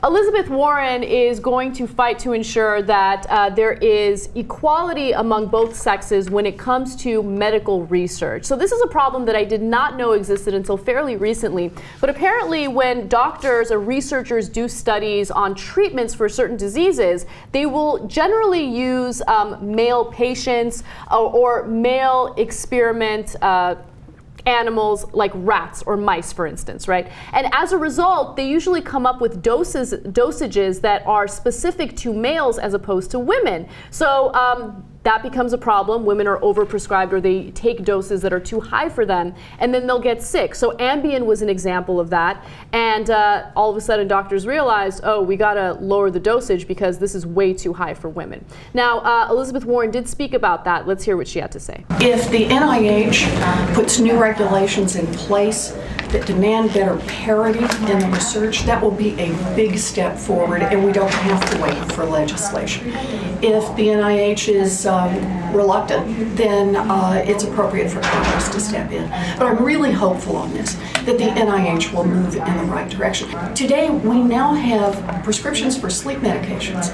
Elizabeth Warren is going to fight to ensure that there is equality among both sexes when it comes to medical research. So this is a problem that I did not know existed until fairly recently. But apparently when doctors or researchers do studies on treatments for certain diseases, they will generally use male patients or male experiment animals like rats or mice, for instance, right? And as a result, they usually come up with dosages that are specific to males as opposed to women. So that becomes a problem. Women are overprescribed, or they take doses that are too high for them, and then they'll get sick. So Ambien was an example of that. And all of a sudden, doctors realized, oh, we gotta lower the dosage because this is way too high for women. Now, Elizabeth Warren did speak about that. Let's hear what she had to say. If the NIH puts new regulations in place that demand better parity in the research, that will be a big step forward, and we don't have to wait for legislation. If the NIH is reluctant, then it's appropriate for Congress to step in. But I'm really hopeful on this, that the NIH will move in the right direction. Today, we now have prescriptions for sleep medications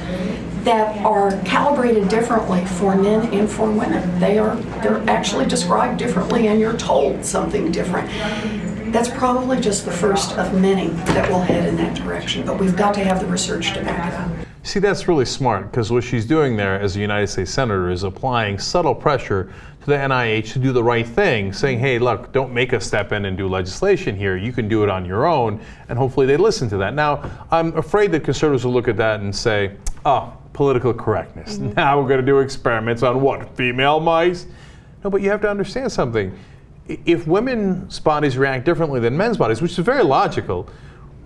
that are calibrated differently for men and for women. They're actually described differently, and you're told something different. That's probably just the first of many that will head in that direction, but we've got to have the research to back it up. See, that's really smart, because what she's doing there as a United States Senator is applying subtle pressure to the NIH to do the right thing, saying, hey, look, don't make us step in and do legislation here. You can do it on your own, and hopefully they listen to that. Now, I'm afraid that conservatives will look at that and say, oh, political correctness. Mm-hmm. Now we're going to do experiments on what, female mice? No, but you have to understand something. If women's bodies react differently than men's bodies, which is very logical,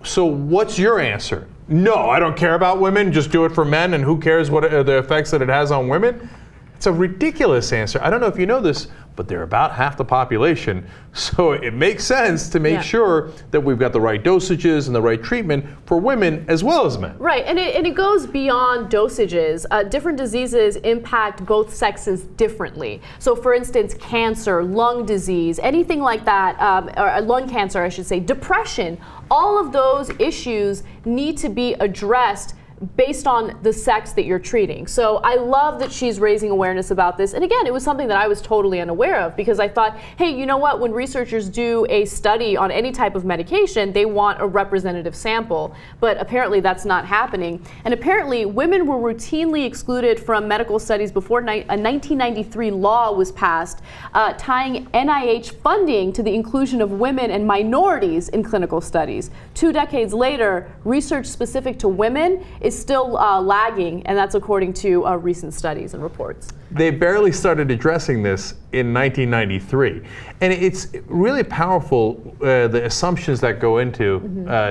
so what's your answer? No, I don't care about women, just do it for men, and who cares what the effects that it has on women? It's a ridiculous answer. I don't know if you know this, but they're about half the population. So it makes sense to make sure that we've got the right dosages and the right treatment for women as well as men. Right, and it goes beyond dosages. Different diseases impact both sexes differently. So for instance, cancer, lung disease, anything like that, or lung cancer, I should say, depression, all of those issues need to be addressed based on the sex that you're treating. So I love that she's raising awareness about this. And again, it was something that I was totally unaware of, because I thought, hey, you know what? When researchers do a study on any type of medication, they want a representative sample. But apparently that's not happening. And apparently women were routinely excluded from medical studies before a 1993 law was passed, tying NIH funding to the inclusion of women and minorities in clinical studies. 2 decades later, research specific to women is still lagging, and that's according to recent studies and reports. They barely started addressing this in 1993. And it's really powerful, the assumptions that go into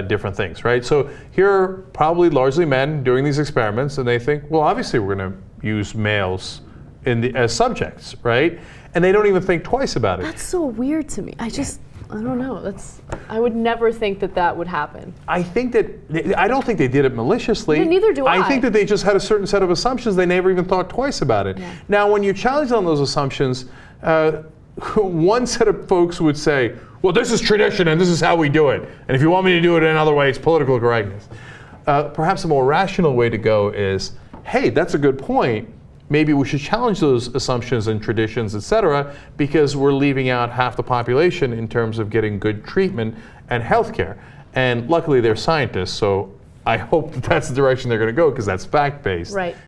different things, right? So here are probably largely men doing these experiments, and they think, well, obviously we're going to use males as subjects, right? And they don't even think twice about it. That's so weird to me. I don't know. I would never think that that would happen. I don't think they did it maliciously. Yeah, neither do I. I think that they just had a certain set of assumptions. They never even thought twice about it. Yeah. Now, when you challenge on those assumptions, one set of folks would say, well, this is tradition and this is how we do it. And if you want me to do it another way, it's political correctness. Perhaps a more rational way to go is, hey, that's a good point. Maybe we should challenge those assumptions and traditions, et cetera, because we're leaving out half the population in terms of getting good treatment and healthcare. And luckily they're scientists, so I hope that that's the direction they're going to go, because that's fact-based. Right.